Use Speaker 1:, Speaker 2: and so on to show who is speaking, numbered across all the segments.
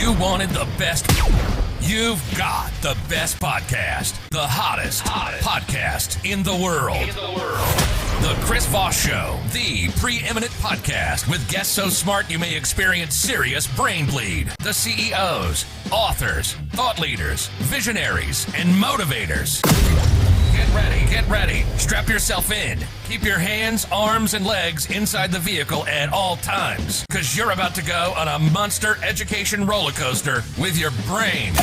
Speaker 1: You wanted the best. You've got the best podcast. The hottest podcast in the world. The Chris Voss Show, the preeminent podcast with guests so smart you may experience serious brain bleed. The CEOs, authors, thought leaders, visionaries, and motivators. Get ready. Strap yourself in. Keep your hands, arms, and legs inside the vehicle at all times, because you're about to go on a monster education roller coaster with your brain.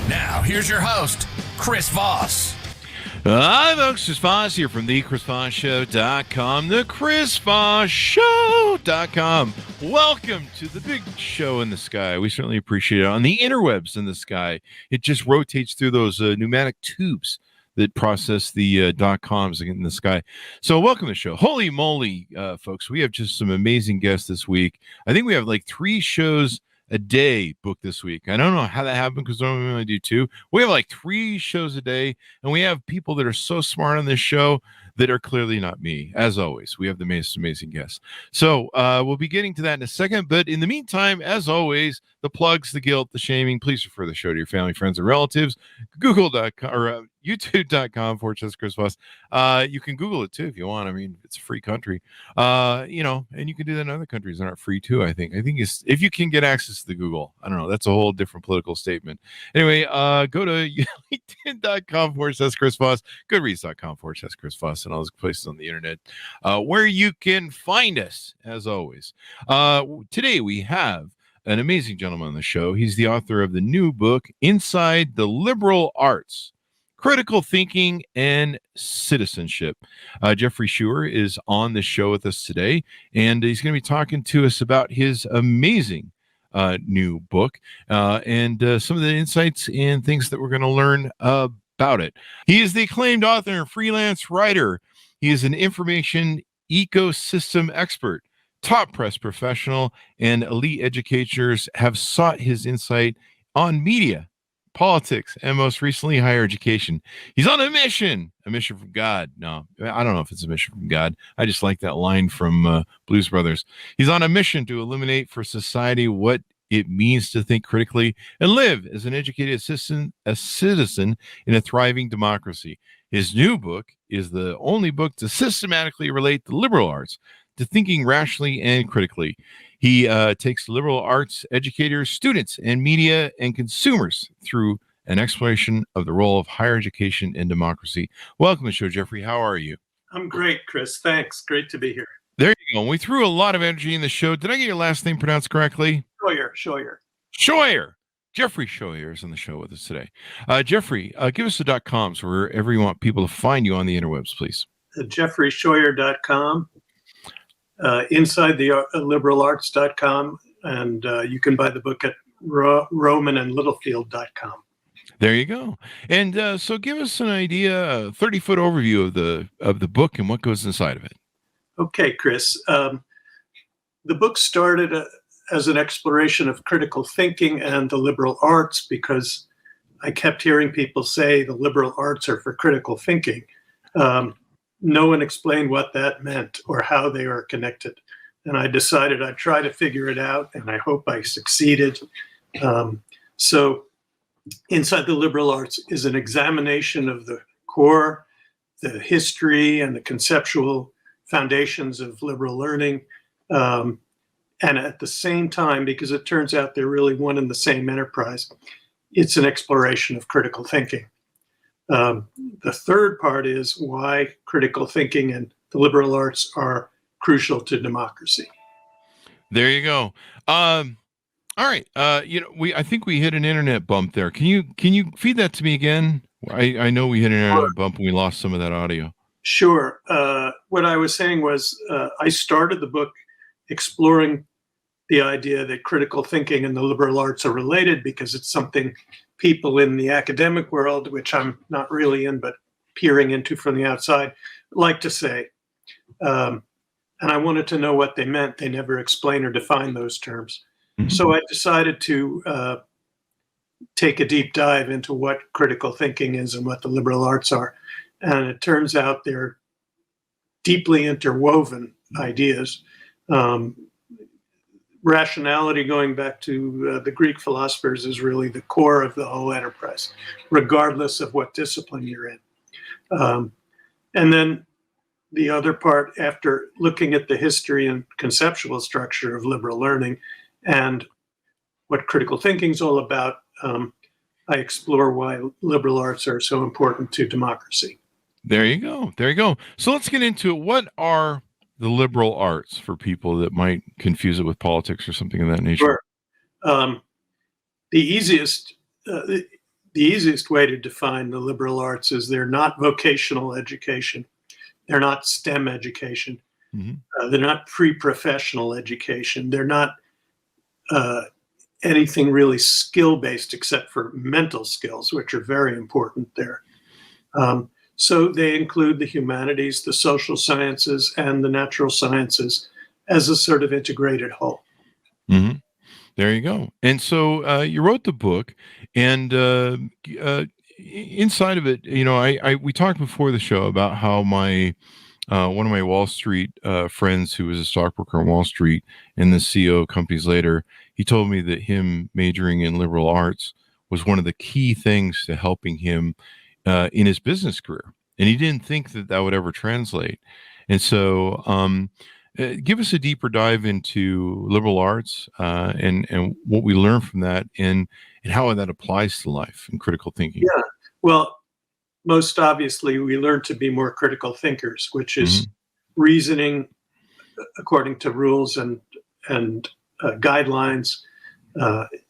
Speaker 1: Now, here's your host, Chris Voss.
Speaker 2: Hi, folks. Chris Voss here from thechrisvossshow.com, thechrisvossshow.com. Welcome to the big show in the sky. We certainly appreciate it. On the interwebs in the sky, it just rotates through those pneumatic tubes that process the .coms in the sky. So welcome to the show. Holy moly, folks. We have just some amazing guests this week. I think we have like 3 shows a day booked this week. I don't know how that happened because normally we only do 2. We have like 3 shows a day, and we have people that are so smart on this show that are clearly not me. As always, we have the most amazing guests. So we'll be getting to that in a second. But in the meantime, as always, the plugs, the guilt, the shaming, please refer the show to your family, friends, and relatives. Google.com or YouTube.com/Chris Voss. You can Google it too if you want. I mean, it's a free country. And you can do that in other countries that aren't free too, I think. It's if you can get access to the Google. I don't know. That's a whole different political statement. Anyway, go to LinkedIn.com/Chris Voss, Goodreads.com/Chris Voss, and all those places on the internet where you can find us, as always. Today we have an amazing gentleman on the show. He's the author of the new book, Inside the Liberal Arts: Critical Thinking and Citizenship. Jeffrey Scheuer is on the show with us today, and he's going to be talking to us about his amazing new book and some of the insights and things that we're going to learn about it. He is the acclaimed author and freelance writer. He is an information ecosystem expert, top press professional, and elite educators have sought his insight on media, politics, and most recently, higher education. He's on a mission from God. No, I don't know if it's a mission from God. I just like that line from Blues Brothers. He's on a mission to illuminate for society what it means to think critically and live as an educated citizen in a thriving democracy. His new book is the only book to systematically relate the liberal arts to thinking rationally and critically. He takes liberal arts educators, students, and media and consumers through an exploration of the role of higher education in democracy. Welcome to the show, Jeffrey. How are you?
Speaker 3: I'm great, Chris. Thanks. Great to be here.
Speaker 2: There you go. We threw a lot of energy in the show. Did I get your last name pronounced correctly?
Speaker 3: Scheuer.
Speaker 2: Jeffrey Scheuer is on the show with us today. Jeffrey, give us the .coms wherever you want people to find you on the interwebs, please.
Speaker 3: JeffreyScheuer.com. Inside the liberalarts.com, and you can buy the book at romanandlittlefield.com.
Speaker 2: There you go. And so give us an idea, a 30-foot overview of the book and what goes inside of it.
Speaker 3: Okay, Chris. The book started as an exploration of critical thinking and the liberal arts because I kept hearing people say the liberal arts are for critical thinking. No one explained what that meant or how they are connected. And I decided I'd try to figure it out, and I hope I succeeded. So Inside the Liberal Arts is an examination of the core, the history, and the conceptual foundations of liberal learning. And at the same time, because it turns out they're really one and the same enterprise, it's an exploration of critical thinking. The third part is why critical thinking and the liberal arts are crucial to democracy.
Speaker 2: There you go. All right. I think we hit an internet bump there. Can you feed that to me again? I know we hit an internet bump and we lost some of that audio.
Speaker 3: Sure. What I was saying was I started the book exploring the idea that critical thinking and the liberal arts are related because it's something people in the academic world, which I'm not really in, but peering into from the outside, like to say. And I wanted to know what they meant. They never explain or define those terms. Mm-hmm. So I decided to take a deep dive into what critical thinking is and what the liberal arts are. And it turns out they're deeply interwoven ideas. rationality, going back to the Greek philosophers, is really the core of the whole enterprise, regardless of what discipline you're in. And then the other part, after looking at the history and conceptual structure of liberal learning and what critical thinking is all about, I explore why liberal arts are so important to democracy.
Speaker 2: There you go. There you go. So let's get into it. What are the liberal arts for people that might confuse it with politics or something of that nature?
Speaker 3: Sure. The easiest way to define the liberal arts is they're not vocational education. They're not STEM education. Mm-hmm. They're not pre-professional education. They're not anything really skill-based except for mental skills, which are very important there. So they include the humanities, the social sciences, and the natural sciences as a sort of integrated whole.
Speaker 2: Mm-hmm. There you go. And so you wrote the book, and inside of it, we talked before the show about how my one of my Wall Street friends, who was a stockbroker on Wall Street and the CEO of companies later, he told me that him majoring in liberal arts was one of the key things to helping him in his business career. And he didn't think that that would ever translate. And so give us a deeper dive into liberal arts and what we learn from that and how that applies to life and critical thinking.
Speaker 3: Yeah, well, most obviously, we learn to be more critical thinkers, which is reasoning according to rules and guidelines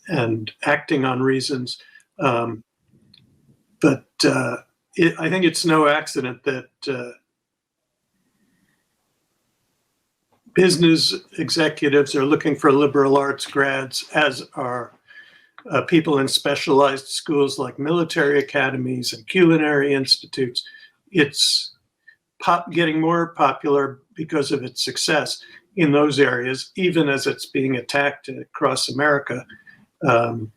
Speaker 3: and acting on reasons. But I think it's no accident that business executives are looking for liberal arts grads, as are people in specialized schools like military academies and culinary institutes. It's getting more popular because of its success in those areas, even as it's being attacked across America. And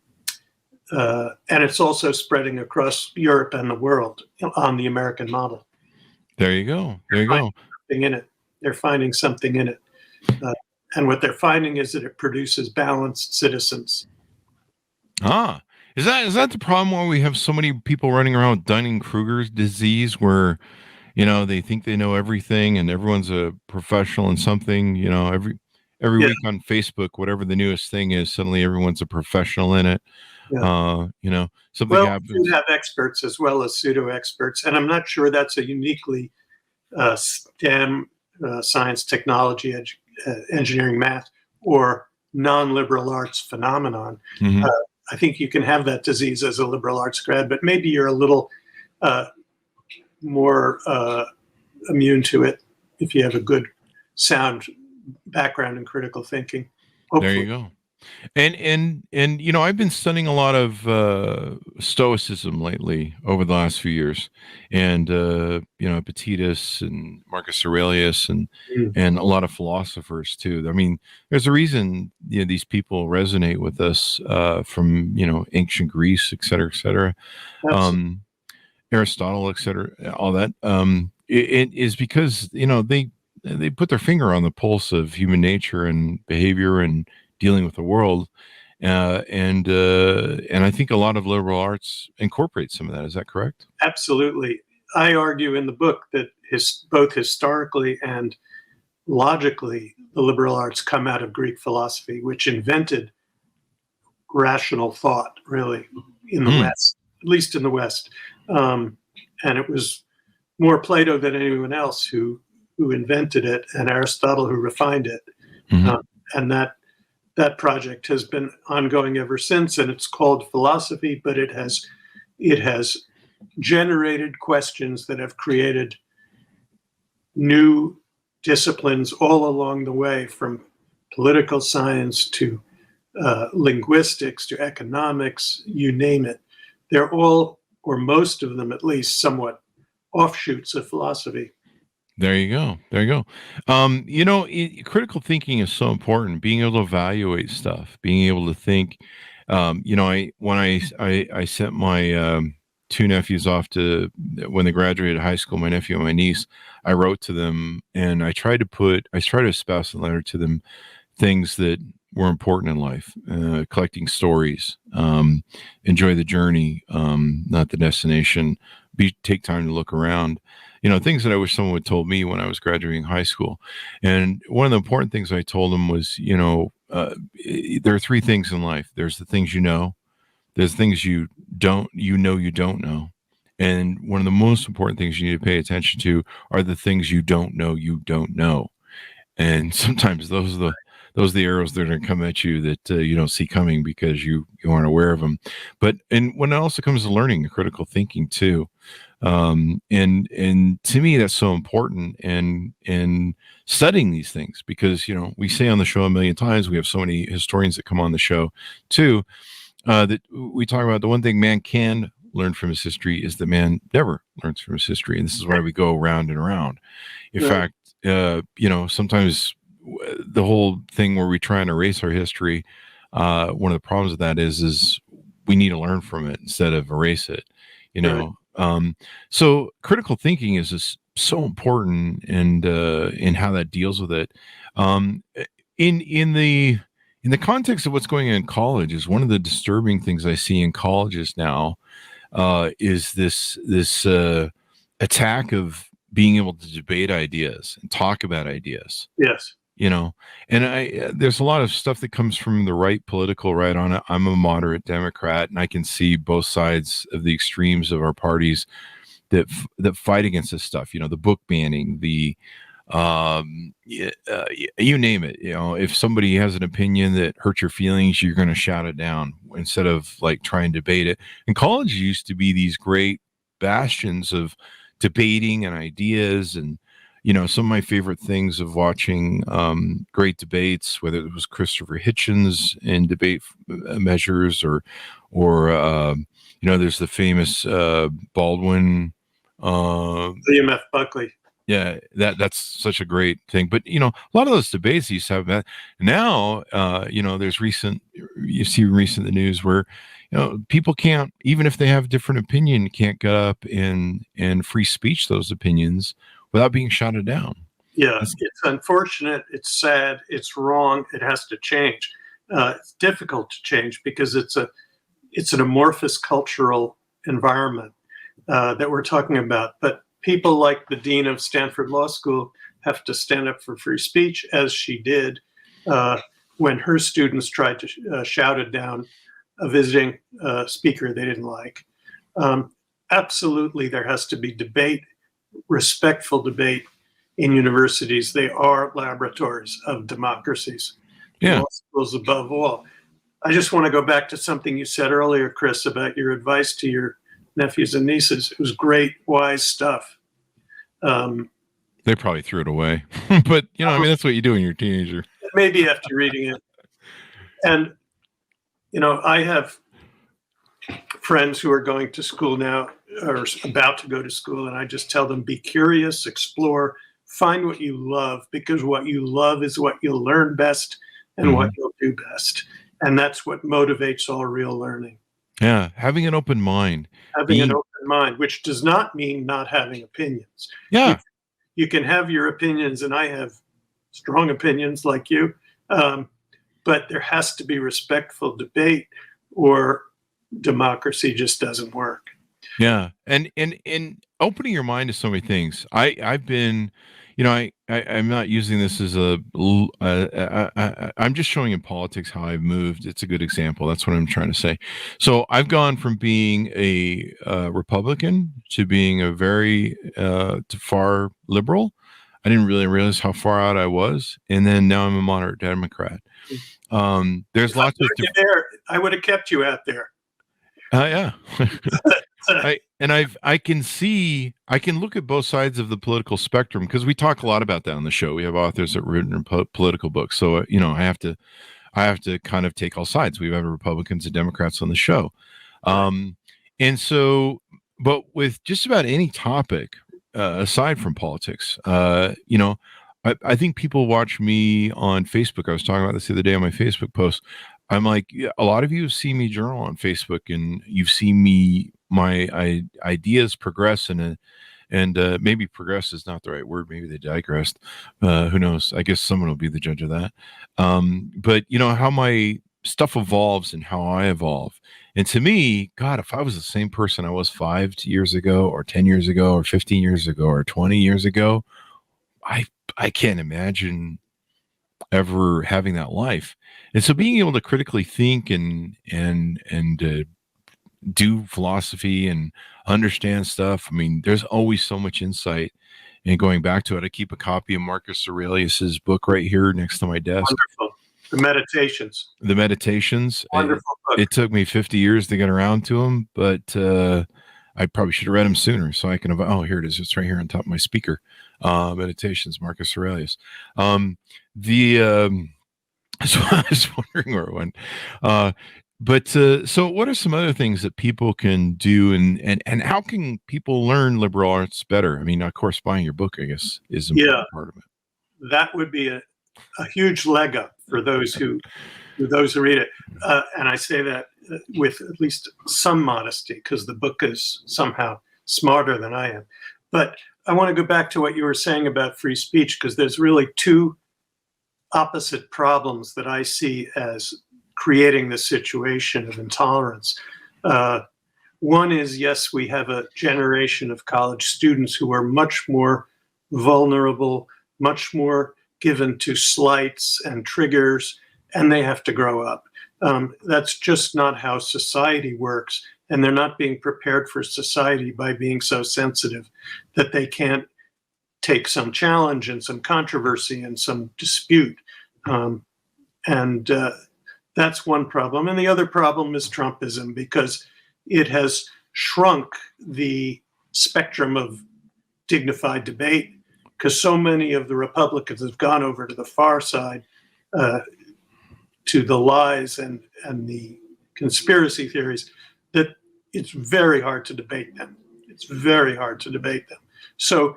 Speaker 3: it's also spreading across Europe and the world on the American model.
Speaker 2: There you go. There you go.
Speaker 3: They're finding something in it. And what they're finding is that it produces balanced citizens.
Speaker 2: Is that the problem why we have so many people running around with Dunning-Kruger's disease, where, they think they know everything and everyone's a professional in something, every week on Facebook, whatever the newest thing is, suddenly everyone's a professional in it.
Speaker 3: Yeah.
Speaker 2: Something happens.
Speaker 3: We have experts as well as pseudo experts, and I'm not sure that's a uniquely STEM, science, technology, engineering, math, or non-liberal arts phenomenon.
Speaker 2: Mm-hmm.
Speaker 3: I think you can have that disease as a liberal arts grad, but maybe you're a little more immune to it if you have a good, sound background in critical thinking. Hopefully.
Speaker 2: There you go. And I've been studying a lot of Stoicism lately over the last few years, and Epictetus and Marcus Aurelius and a lot of philosophers too. I mean, there's a reason these people resonate with us from ancient Greece, et cetera, Aristotle, et cetera, all that. It is because they put their finger on the pulse of human nature and behavior and dealing with the world, and I think a lot of liberal arts incorporate some of that. Is that correct?
Speaker 3: Absolutely. I argue in the book that both historically and logically, the liberal arts come out of Greek philosophy, which invented rational thought, really, in the West, at least in the West. And it was more Plato than anyone else who invented it, and Aristotle who refined it. And that project has been ongoing ever since, and it's called philosophy, but it has generated questions that have created new disciplines all along the way, from political science to linguistics to economics, you name it. They're all, or most of them at least, somewhat offshoots of philosophy.
Speaker 2: There you go. There you go. Critical thinking is so important. Being able to evaluate stuff, being able to think. When I sent my two nephews off to when they graduated high school, my nephew and my niece, I wrote to them and I tried to espouse in a letter to them things that were important in life. Collecting stories, enjoy the journey, not the destination. Take time to look around. Things that I wish someone would told me when I was graduating high school. And one of the important things I told them was, there are three things in life. There's the things you know. There's things you don't know. And one of the most important things you need to pay attention to are the things you don't know. And sometimes those are the arrows that are going to come at you that you don't see coming because you aren't aware of them. And when it also comes to learning and critical thinking too, and to me that's so important in studying these things, because we say on the show a million times, we have so many historians that come on the show too, that we talk about the one thing man can learn from his history is that man never learns from his history, and this is why we go round and around. In fact, sometimes the whole thing where we try and erase our history, one of the problems with that is we need to learn from it instead of erase it. So critical thinking is just so important, and in how that deals with it. In the context of what's going on in college, is one of the disturbing things I see in colleges now, is this attack of being able to debate ideas and talk about ideas.
Speaker 3: Yes.
Speaker 2: And there's a lot of stuff that comes from the political right on it. I'm a moderate Democrat, and I can see both sides of the extremes of our parties that fight against this stuff. The book banning, the you name it. If somebody has an opinion that hurts your feelings, you're going to shout it down instead of trying to debate it. And college used to be these great bastions of debating and ideas, and some of my favorite things of watching great debates, whether it was Christopher Hitchens in debate measures, or there's the famous Baldwin,
Speaker 3: William F. Buckley.
Speaker 2: Yeah, that's such a great thing. But a lot of those debates used to have that. Now, there's you see recent the news where people can't, even if they have a different opinion, can't get up and free speech those opinions without being shouted down.
Speaker 3: Yeah, it's unfortunate. It's sad. It's wrong. It has to change. It's difficult to change because it's an amorphous cultural environment that we're talking about. But people like the dean of Stanford Law School have to stand up for free speech, as she did when her students tried to shout it down a visiting speaker they didn't like. Absolutely, there has to be debate, respectful debate in universities. They are laboratories of democracies.
Speaker 2: Yeah.
Speaker 3: Law schools above all. I just want to go back to something you said earlier, Chris, about your advice to your nephews and nieces. It was great, wise stuff.
Speaker 2: They probably threw it away, but that's what you do when you're a teenager.
Speaker 3: Maybe after reading it. And I have friends who are going to school now, or about to go to school, and I just tell them, be curious, explore, find what you love, because what you love is what you'll learn best and what you'll do best. And that's what motivates all real learning.
Speaker 2: Yeah, having an open mind.
Speaker 3: Having an open mind, which does not mean not having opinions.
Speaker 2: Yeah.
Speaker 3: You can have your opinions, and I have strong opinions like you, but there has to be respectful debate, or democracy just doesn't work.
Speaker 2: Yeah, and opening your mind to so many things. I've been, I'm not using this as I'm just showing in politics how I've moved. It's a good example. That's what I'm trying to say. So I've gone from being a Republican to being a very to far liberal. I didn't really realize how far out I was, and then now I'm a moderate Democrat. There's lots of
Speaker 3: I would have kept you out there.
Speaker 2: Yeah. I can look at both sides of the political spectrum, because we talk a lot about that on the show. We have authors that written political books. So, I have to kind of take all sides. We have Republicans and Democrats on the show. And so, but with just about any topic, aside from politics, I think people watch me on Facebook. I was talking about this the other day on my Facebook post. I'm like, yeah, a lot of you have seen me journal on Facebook, and you've seen my ideas progress in And maybe progress is not the right word. Maybe they digressed. Who knows? I guess someone will be the judge of that. But how my stuff evolves and how I evolve. And to me, God, if I was the same person I was 5 years ago or 10 years ago or 15 years ago or 20 years ago, I can't imagine ever having that life. And so being able to critically think and do philosophy and understand stuff. I mean, there's always so much insight. And going back to it, I keep a copy of Marcus Aurelius's book right here next to my desk.
Speaker 3: Wonderful. The Meditations.
Speaker 2: Wonderful book. It took me 50 years to get around to them, but I probably should have read them sooner so I can. Oh, here it is. It's right here on top of my speaker. Meditations, Marcus Aurelius. So I was wondering where it went. But so what are some other things that people can do and how can people learn liberal arts better? I mean, of course, buying your book, I guess, is an important part of it.
Speaker 3: That would be a huge leg up for those who read it. And I say that with at least some modesty because the book is somehow smarter than I am. But I want to go back to what you were saying about free speech because there's really two opposite problems that I see as creating this situation of intolerance. One is, yes, we have a generation of college students who are much more vulnerable, much more given to slights and triggers, and they have to grow up. That's just not how society works, and they're not being prepared for society by being so sensitive that they can't take some challenge and some controversy and some dispute. That's one problem. And the other problem is Trumpism, because it has shrunk the spectrum of dignified debate, because so many of the Republicans have gone over to the far side, to the lies and the conspiracy theories, that it's very hard to debate them. It's very hard to debate them. So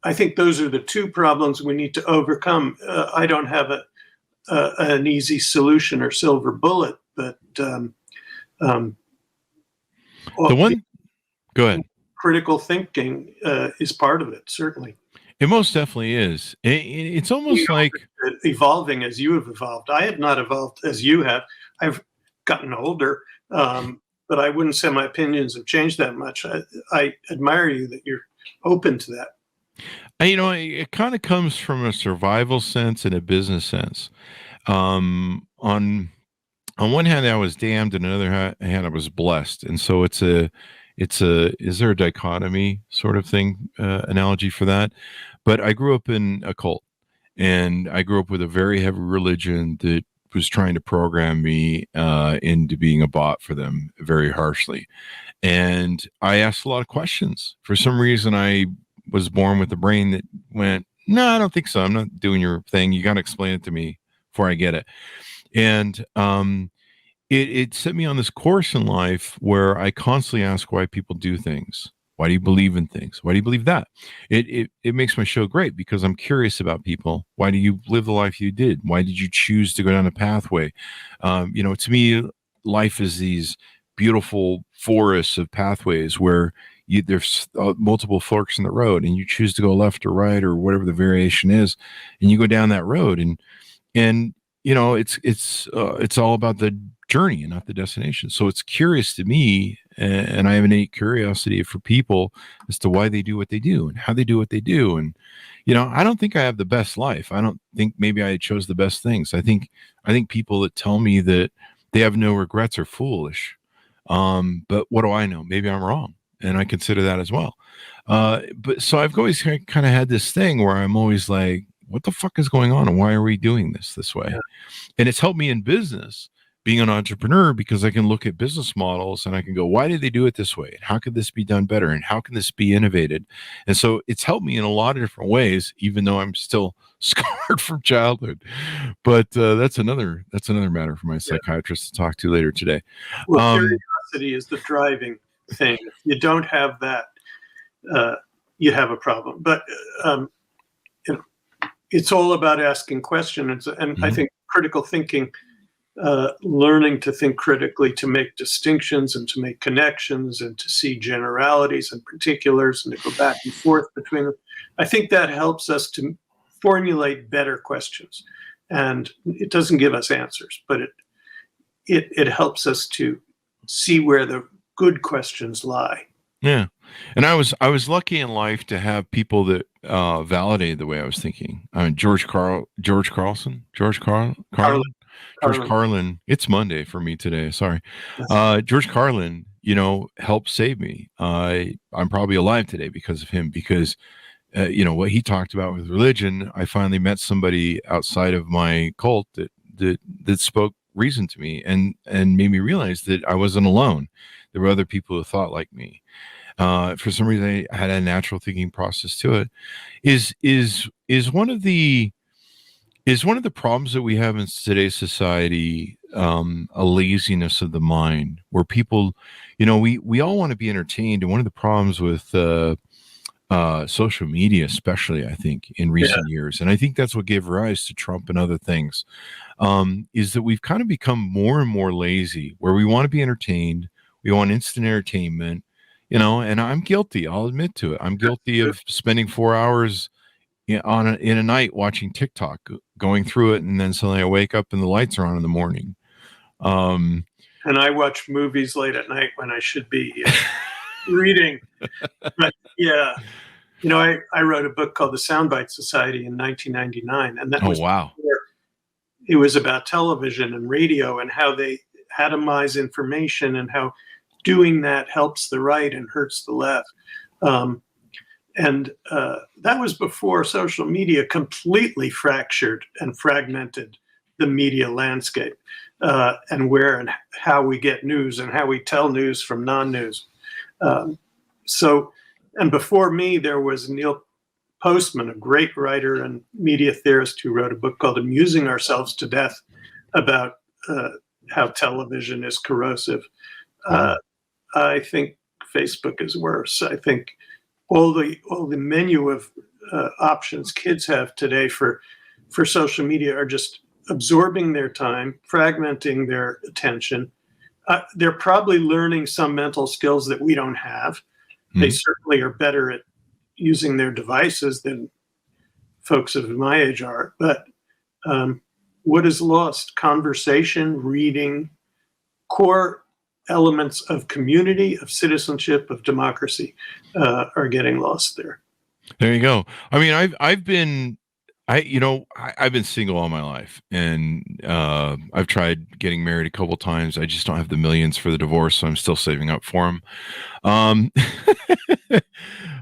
Speaker 3: I think those are the two problems we need to overcome. I don't have an easy solution or silver bullet, but
Speaker 2: Go ahead.
Speaker 3: Critical thinking is part of it, certainly.
Speaker 2: It most definitely is. It's almost like
Speaker 3: evolving as you have evolved. I have not evolved as you have. I've gotten older, but I wouldn't say my opinions have changed that much. I admire you that you're open to that.
Speaker 2: It kind of comes from a survival sense and a business sense. On one hand, I was damned, and on the other hand, I was blessed. And so is there a dichotomy sort of thing, analogy for that? But I grew up in a cult, and I grew up with a very heavy religion that was trying to program me into being a bot for them very harshly. And I asked a lot of questions. For some reason, I was born with a brain that went, no, I don't think so. I'm not doing your thing. You got to explain it to me before I get it. And it set me on this course in life where I constantly ask why people do things. Why do you believe in things? Why do you believe that? It makes my show great because I'm curious about people. Why do you live the life you did? Why did you choose to go down a pathway? To me, life is these beautiful forests of pathways where there's multiple forks in the road, and you choose to go left or right or whatever the variation is, and you go down that road, and it's all about the journey and not the destination. So it's curious to me, and I have an innate curiosity for people as to why they do what they do and how they do what they do. And I don't think I have the best life. I don't think maybe I chose the best things. I think people that tell me that they have no regrets are foolish. But what do I know? Maybe I'm wrong, and I consider that as well. But so I've always kind of had this thing where I'm always like, what the fuck is going on, and why are we doing this way? Yeah. And it's helped me in business, being an entrepreneur, because I can look at business models and I can go, why did they do it this way? And how could this be done better? And how can this be innovated? And so it's helped me in a lot of different ways, even though I'm still scarred from childhood. But that's another matter for my psychiatrist to talk to later today.
Speaker 3: Well, curiosity is the driving thing. If you don't have that, you have a problem. But it's all about asking questions, and I think critical thinking learning to think critically, to make distinctions and to make connections and to see generalities and particulars and to go back and forth between them. I think that helps us to formulate better questions. And it doesn't give us answers, but it helps us to see where the good questions lie.
Speaker 2: Yeah. And I was lucky in life to have people that validated the way I was thinking. I mean, George Carlin. It's Monday for me today. Sorry. George Carlin, helped save me. I'm probably alive today because of him, because what he talked about with religion, I finally met somebody outside of my cult that spoke reason to me and made me realize that I wasn't alone. There were other people who thought like me. For some reason, I had a natural thinking process to it. Is one of the problems that we have in today's society a laziness of the mind, where people, we all want to be entertained, and one of the problems with social media, especially, I think, in recent years, and I think that's what gave rise to Trump and other things, is that we've kind of become more and more lazy, where we want to be entertained, we want instant entertainment. And I'm guilty. I'll admit to it. I'm guilty of spending 4 hours in a night watching TikTok, going through it, and then suddenly I wake up and the lights are on in the morning.
Speaker 3: And I watch movies late at night when I should be reading. But yeah, I wrote a book called The Soundbite Society in 1999, and that was it was about television and radio and how they atomize information and how doing that helps the right and hurts the left. And that was before social media completely fractured and fragmented the media landscape, and where and how we get news and how we tell news from non-news. And before me, there was Neil Postman, a great writer and media theorist, who wrote a book called Amusing Ourselves to Death about how television is corrosive. I think Facebook is worse. I think all the menu of options kids have today for social media are just absorbing their time, fragmenting their attention. They're probably learning some mental skills that we don't have. They certainly are better at using their devices than folks of my age are. But what is lost? Conversation, reading, core elements of community, of citizenship, of democracy are getting lost there.
Speaker 2: There you go. I mean, I've been single all my life, and I've tried getting married a couple times. I just don't have the millions for the divorce, so I'm still saving up for them.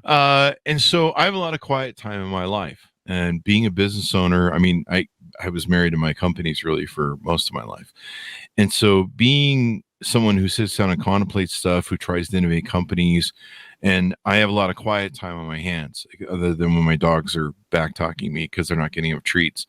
Speaker 2: And so I have a lot of quiet time in my life. And being a business owner, I mean, I was married to my companies really for most of my life. And so being someone who sits down and contemplates stuff, who tries to innovate companies, and I have a lot of quiet time on my hands, other than when my dogs are back talking me because they're not getting enough treats.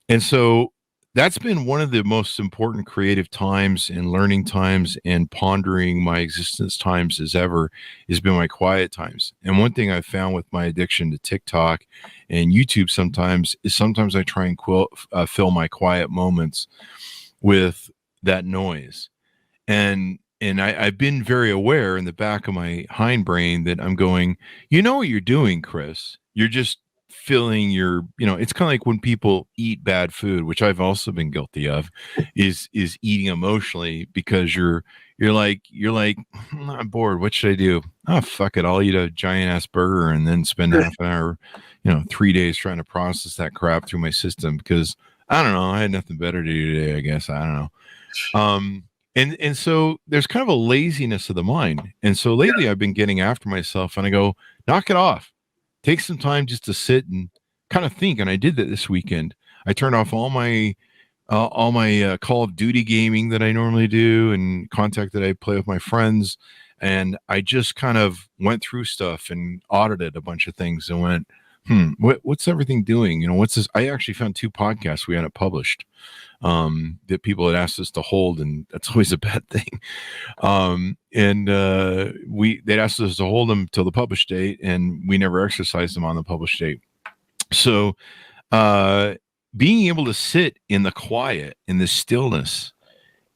Speaker 2: And so that's been one of the most important creative times and learning times and pondering my existence times as ever, has been my quiet times. And one thing I've found with my addiction to TikTok and YouTube sometimes I try and fill my quiet moments with that noise. And I've been very aware in the back of my hindbrain that I'm going, what you're doing, Chris. You're just filling your, it's kind of like when people eat bad food, which I've also been guilty of, is eating emotionally, because you're like, I'm bored. What should I do? Oh, fuck it. I'll eat a giant ass burger and then spend half an hour, 3 days trying to process that crap through my system, because I don't know. I had nothing better to do today, I guess. I don't know. And so there's kind of a laziness of the mind. And so lately I've been getting after myself, and I go, knock it off. Take some time just to sit and kind of think. And I did that this weekend. I turned off all my Call of Duty gaming that I normally do and contact that I play with my friends. And I just kind of went through stuff and audited a bunch of things and went, what's everything doing? What's this? I actually found 2 podcasts we hadn't published that people had asked us to hold, and that's always a bad thing. They'd asked us to hold them till the published date, and we never exercised them on the published date. So being able to sit in the quiet, in the stillness,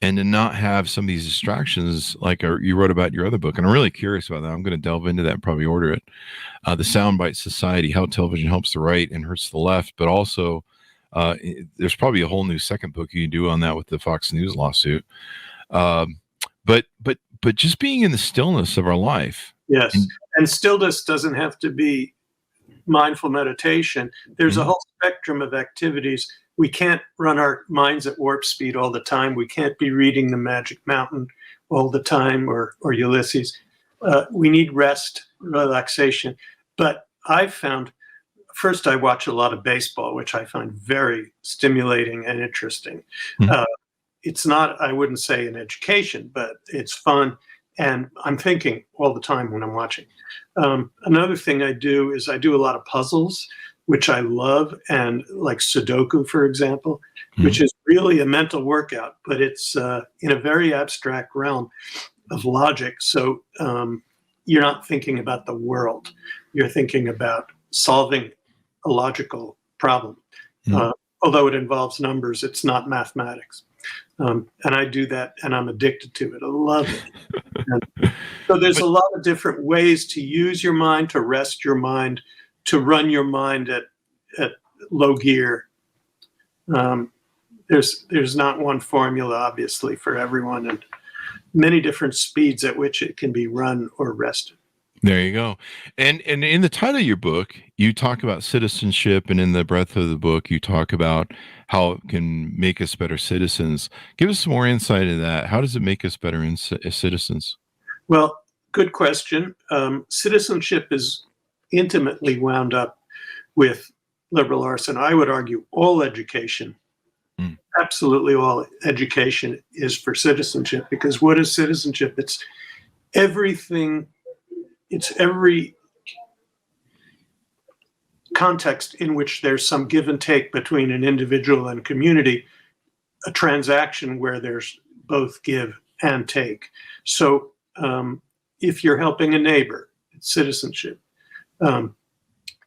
Speaker 2: and to not have some of these distractions like you wrote about in your other book. And I'm really curious about that. I'm going to delve into that and probably order it. The Soundbite Society, How Television Helps the Right and Hurts the Left, but also there's probably a whole new second book you can do on that with the Fox News lawsuit. But just being in the stillness of our life.
Speaker 3: Yes. And stillness doesn't have to be mindful meditation. There's a whole spectrum of activities. We can't run our minds at warp speed all the time. We can't be reading The Magic Mountain all the time or Ulysses. We need rest, relaxation. But I've found, first, I watch a lot of baseball, which I find very stimulating and interesting. It's not, I wouldn't say an education, but it's fun. And I'm thinking all the time when I'm watching. Another thing I do is I do a lot of puzzles, which I love, and like Sudoku, for example, which is really a mental workout, but it's in a very abstract realm of logic. So you're not thinking about the world. You're thinking about solving a logical problem. Although it involves numbers, it's not mathematics. And I do that, and I'm addicted to it. I love it. So there's a lot of different ways to use your mind, to rest your mind, to run your mind at low gear. There's not one formula, obviously, for everyone, and many different speeds at which it can be run or rested.
Speaker 2: There you go. And in the title of your book, you talk about citizenship, and in the breadth of the book, you talk about how it can make us better citizens. Give us some more insight into that. How does it make us better citizens?
Speaker 3: Well, good question. Citizenship is intimately wound up with liberal arts, and I would argue all education, absolutely all education, is for citizenship. Because what is citizenship? It's everything. It's every context in which there's some give and take between an individual and community, a transaction where there's both give and take. So if you're helping a neighbor, it's citizenship.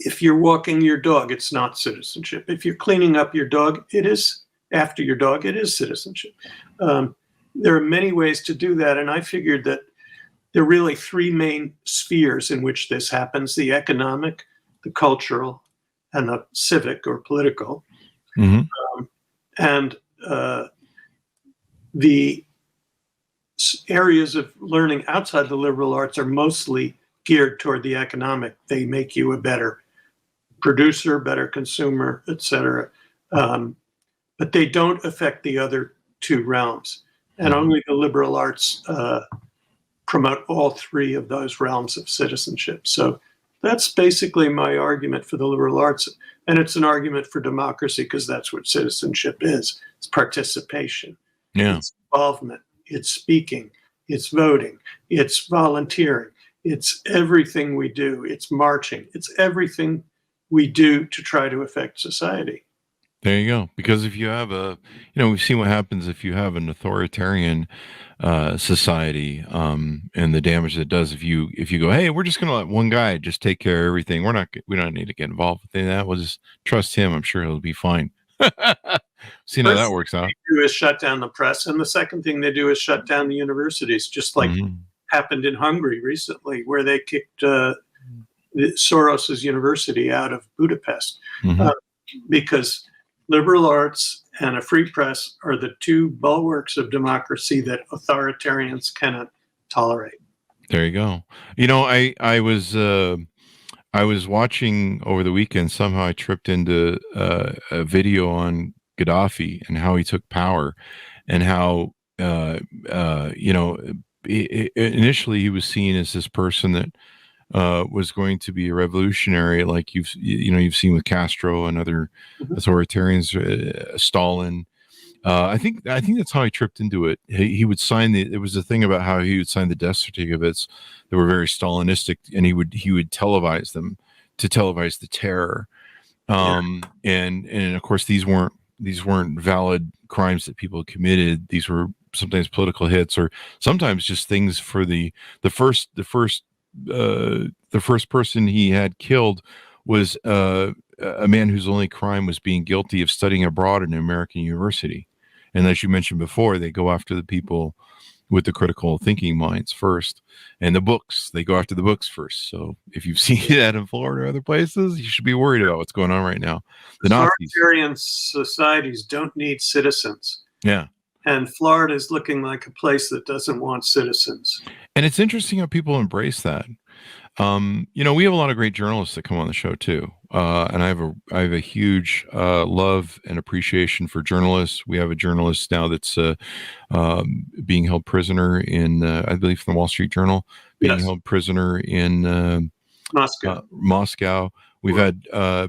Speaker 3: If you're walking your dog, it's not citizenship. If you're cleaning up your dog, it is after your dog, it is citizenship. There are many ways to do that. And I figured that there are really three main spheres in which this happens: the economic, the cultural, and the civic or political. And the areas of learning outside the liberal arts are mostly geared toward the economic. They make you a better producer, better consumer, etc. But they don't affect the other two realms. And only the liberal arts promote all three of those realms of citizenship. So that's basically my argument for the liberal arts. And it's an argument for democracy, because that's what citizenship is. It's participation. It's involvement. It's speaking. It's voting. It's volunteering. It's everything we do. It's marching. It's everything we do to try to affect society.
Speaker 2: There you go. Because if you have we've seen what happens if you have an authoritarian society, and the damage that it does if you go, hey, we're just going to let one guy just take care of everything. We don't need to get involved with any of that. We'll just trust him. I'm sure he'll be fine. See how that works out.
Speaker 3: They do is shut down the press, and the second thing they do is shut down the universities, just like happened in Hungary recently, where they kicked Soros's university out of Budapest, because liberal arts and a free press are the two bulwarks of democracy that authoritarians cannot tolerate.
Speaker 2: There you go. I was watching over the weekend. Somehow I tripped into a video on Gaddafi and how he took power, and how initially he was seen as this person that was going to be a revolutionary, like you've seen with Castro and other authoritarians, Stalin. I think that's how he tripped into it. He would sign it was a thing about how he would sign the death certificates that were very Stalinistic, and he would televise them to televise the terror. And of course these weren't valid crimes that people committed. These were sometimes political hits, or sometimes just things for the first person he had killed was a man whose only crime was being guilty of studying abroad in an American university. And as you mentioned before, they go after the people with the critical thinking minds first, and the books, they go after the books first. So if you've seen that in Florida or other places, you should be worried about what's going on right now. The Nazis.
Speaker 3: Authoritarian societies don't need citizens.
Speaker 2: Yeah.
Speaker 3: And Florida is looking like a place that doesn't want citizens.
Speaker 2: And it's interesting how people embrace that. We have a lot of great journalists that come on the show too. And I have a huge love and appreciation for journalists. We have a journalist now that's being held prisoner in, I believe, from the Wall Street Journal, being held prisoner in Moscow. We've had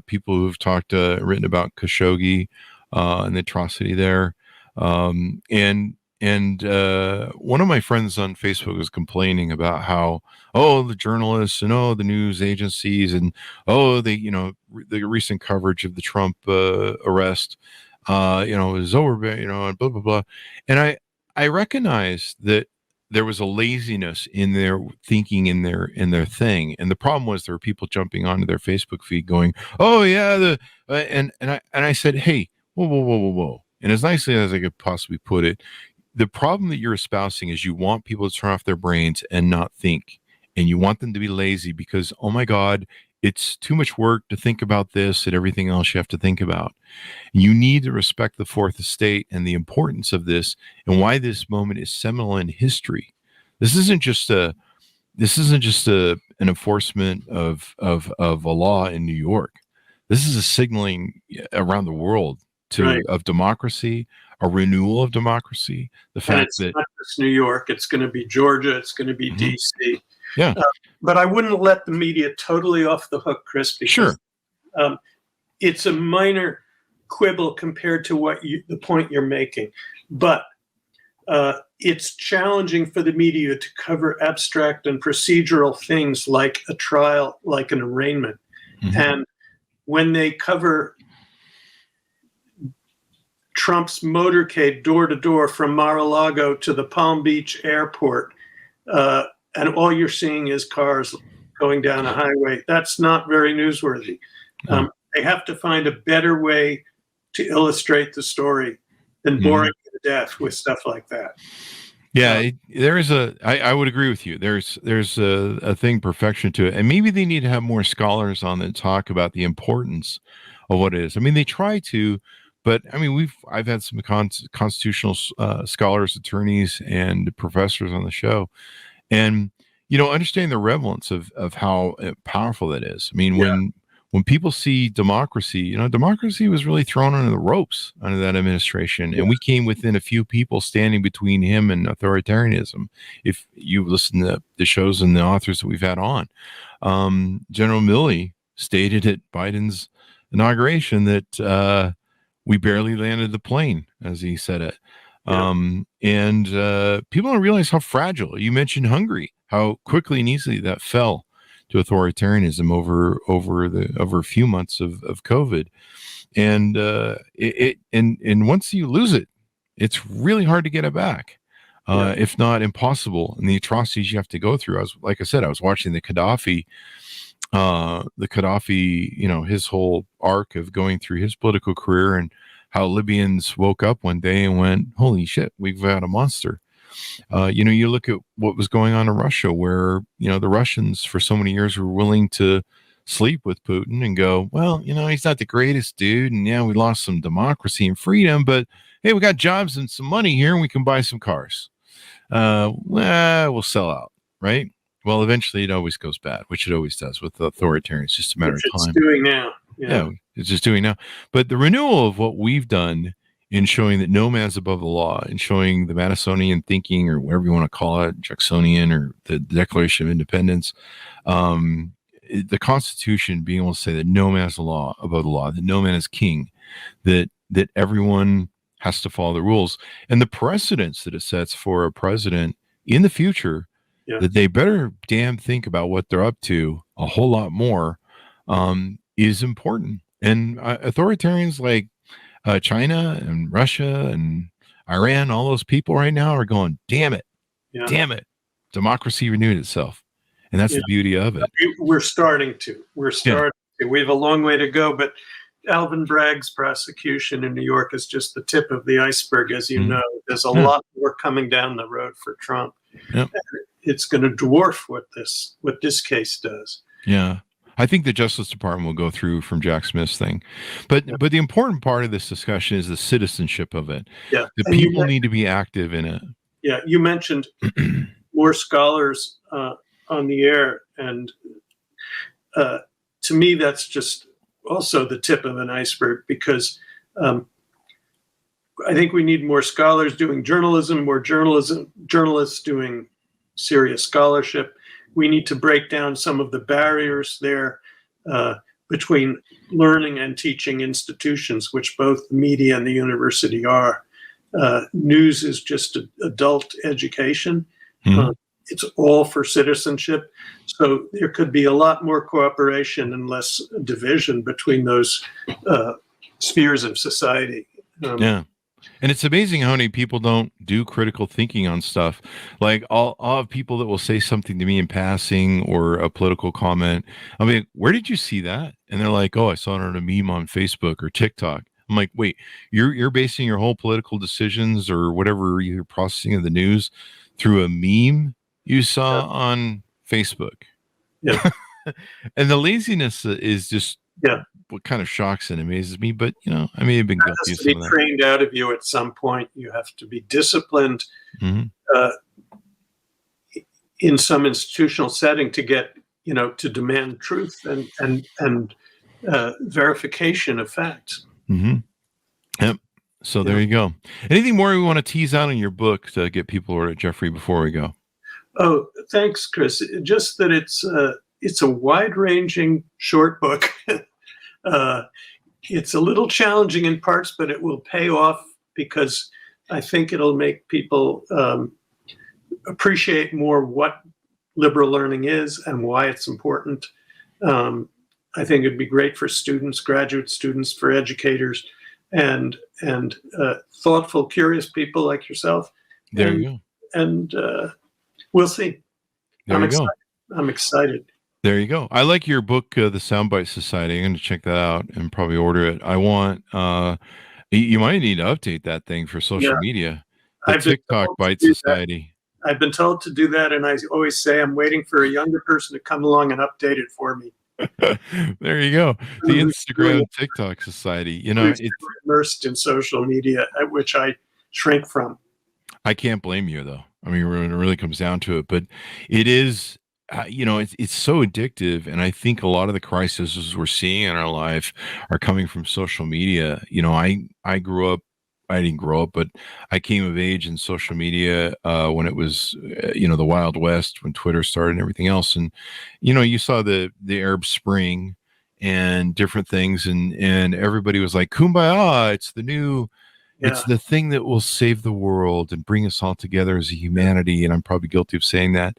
Speaker 2: people who've written about Khashoggi and the atrocity there. And one of my friends on Facebook was complaining about how, the journalists and the news agencies and the recent coverage of the Trump arrest, is over, and blah blah blah. And I recognize that there was a laziness in their thinking, in their thing, and the problem was there were people jumping onto their Facebook feed going, "Oh yeah," and I said, "Hey, whoa. And as nicely as I could possibly put it, the problem that you're espousing is you want people to turn off their brains and not think. And you want them to be lazy because, oh my God, it's too much work to think about this and everything else you have to think about. You need to respect the Fourth Estate and the importance of this and why this moment is seminal in history. This isn't just an enforcement of a law in New York. This is a signaling around the world of democracy, a renewal of democracy. The fact that it's not
Speaker 3: just New York, it's going to be Georgia, it's going to be DC.
Speaker 2: Yeah.
Speaker 3: But I wouldn't let the media totally off the hook, Chris, because it's a minor quibble compared to the point you're making. But it's challenging for the media to cover abstract and procedural things like a trial, like an arraignment. And when they cover Trump's motorcade door to door from Mar-a-Lago to the Palm Beach airport, and all you're seeing is cars going down a highway, that's not very newsworthy. They have to find a better way to illustrate the story than boring you to death with stuff like that.
Speaker 2: Yeah, I would agree with you. There's a thing, perfection to it. And maybe they need to have more scholars on that talk about the importance of what it is. I mean, they try to, but I mean, I've had some constitutional scholars, attorneys, and professors on the show. And, understanding the relevance of how powerful that is. I mean, when people see democracy, democracy was really thrown under the ropes under that administration. And we came within a few people standing between him and authoritarianism. If you listen to the shows and the authors that we've had on, General Milley stated at Biden's inauguration that we barely landed the plane, as he said it. And people don't realize how fragile. You mentioned Hungary, how quickly and easily that fell to authoritarianism over a few months of COVID, and and once you lose it, it's really hard to get it back, if not impossible. And the atrocities you have to go through. I was watching the Gaddafi, his whole arc of going through his political career and how Libyans woke up one day and went, holy shit, we've got a monster. You look at what was going on in Russia, where, the Russians for so many years were willing to sleep with Putin and go, well, he's not the greatest dude. And we lost some democracy and freedom, but hey, we got jobs and some money here and we can buy some cars. We'll sell out. Right. Well, eventually it always goes bad, which it always does with the authoritarians. It's just a matter of time.
Speaker 3: It's doing now.
Speaker 2: Yeah, it's just doing now. But the renewal of what we've done in showing that no man's above the law, and showing the Madisonian thinking, or whatever you want to call it, Jacksonian, or the Declaration of Independence, the Constitution being able to say that no man is the law above the law, that no man is king, that everyone has to follow the rules, and the precedents that it sets for a president in the future, that they better damn think about what they're up to a whole lot more, is important. And authoritarians like China and Russia and Iran, all those people right now are going, damn it, democracy renewed itself. And that's the beauty of it.
Speaker 3: We're starting to. We have a long way to go, but Alvin Bragg's prosecution in New York is just the tip of the iceberg, as you know. There's a lot more coming down the road for Trump.
Speaker 2: Yep.
Speaker 3: It's going to dwarf what this case does.
Speaker 2: Yeah. I think the Justice Department will go through from Jack Smith's thing. But the important part of this discussion is the citizenship of it.
Speaker 3: Yeah.
Speaker 2: The people need to be active in it.
Speaker 3: Yeah. You mentioned more scholars on the air. And to me, that's just also the tip of an iceberg, because I think we need more scholars doing journalism, more journalists doing serious scholarship. We need to break down some of the barriers there between learning and teaching institutions, which both the media and the university are. News is just adult education. It's all for citizenship. So there could be a lot more cooperation and less division between those spheres of society.
Speaker 2: Yeah. And it's amazing how many people don't do critical thinking on stuff. Like I'll have people that will say something to me in passing or a political comment. I mean, where did you see that? And they're like, oh, I saw it on a meme on Facebook or TikTok. I'm like, wait, you're basing your whole political decisions or whatever you're processing of the news through a meme you saw on Facebook.
Speaker 3: Yeah.
Speaker 2: And the laziness is just what kind of shocks and amazes me. But, I may have been guilty of some of that.
Speaker 3: It has to be trained out of you at some point. You have to be disciplined in some institutional setting to get, to demand truth and verification of facts.
Speaker 2: Yep. So there you go. Anything more we want to tease out in your book to get people ordered, Jeffrey, before we go?
Speaker 3: Oh, thanks, Chris. Just that it's a wide-ranging short book. It's a little challenging in parts, but it will pay off because I think it'll make people appreciate more what liberal learning is and why it's important. I think it'd be great for students, graduate students, for educators, and thoughtful, curious people like yourself.
Speaker 2: There you go.
Speaker 3: And we'll see.
Speaker 2: There you go.
Speaker 3: I'm excited.
Speaker 2: There you go. I like your book, The Soundbite Society. I'm going to check that out and probably order it. I want, you might need to update that thing for social media. The TikTok Bite Society.
Speaker 3: I've been told to do that, and I always say I'm waiting for a younger person to come along and update it for me.
Speaker 2: There you go. The Instagram TikTok Society. It's
Speaker 3: immersed in social media, which I shrink from.
Speaker 2: I can't blame you, though. I mean, when it really comes down to it, but it is, it's so addictive. And I think a lot of the crises we're seeing in our life are coming from social media. I didn't grow up, but I came of age in social media when it was, the Wild West, when Twitter started and everything else. And, you saw the Arab Spring and different things, and everybody was like, Kumbaya, it's the new, it's the thing that will save the world and bring us all together as a humanity. And I'm probably guilty of saying that.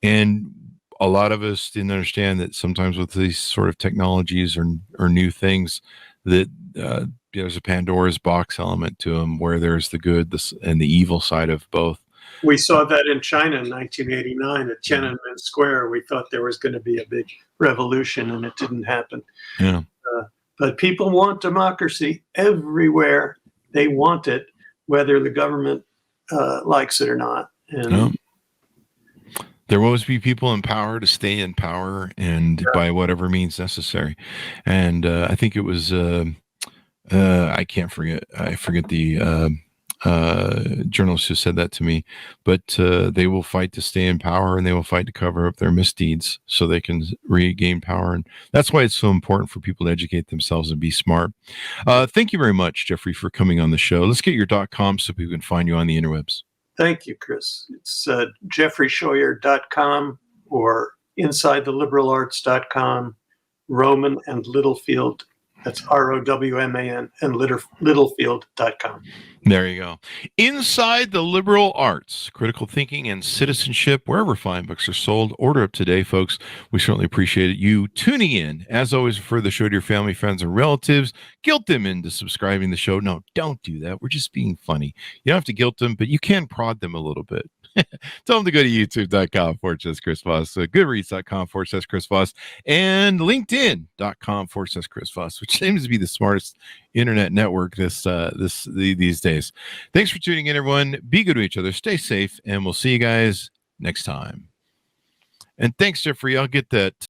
Speaker 2: And a lot of us didn't understand that sometimes with these sort of technologies or new things that, there's a Pandora's box element to them where there's the good and the evil side of both.
Speaker 3: We saw that in China in 1989 at Tiananmen Square. We thought there was going to be a big revolution, and it didn't happen.
Speaker 2: Yeah.
Speaker 3: But people want democracy everywhere. They want it, whether the government likes it or not. And
Speaker 2: there will always be people in power to stay in power, and by whatever means necessary. And I think it was I forget the journalist who said that to me, but they will fight to stay in power, and they will fight to cover up their misdeeds so they can regain power. And that's why it's so important for people to educate themselves and be smart. Thank you very much, Jeffrey, for coming on the show. Let's get your .com so people can find you on the interwebs.
Speaker 3: Thank you, Chris. It's jeffreyscheuer.com or InsideTheLiberalArts.com, Roman and Littlefield. That's ROWMAN and Littlefield.com.
Speaker 2: There you go. Inside the Liberal Arts, Critical Thinking and Citizenship, wherever fine books are sold. Order up today, folks. We certainly appreciate you tuning in. As always, refer the show to your family, friends, and relatives. Guilt them into subscribing to the show. No, don't do that. We're just being funny. You don't have to guilt them, but you can prod them a little bit. Tell them to go to youtube.com/Chris Voss, goodreads.com/Chris Voss, and linkedin.com/Chris Voss, which seems to be the smartest internet network these days. Thanks for tuning in, everyone. Be good to each other. Stay safe, and we'll see you guys next time. And thanks, Jeffrey. I'll get that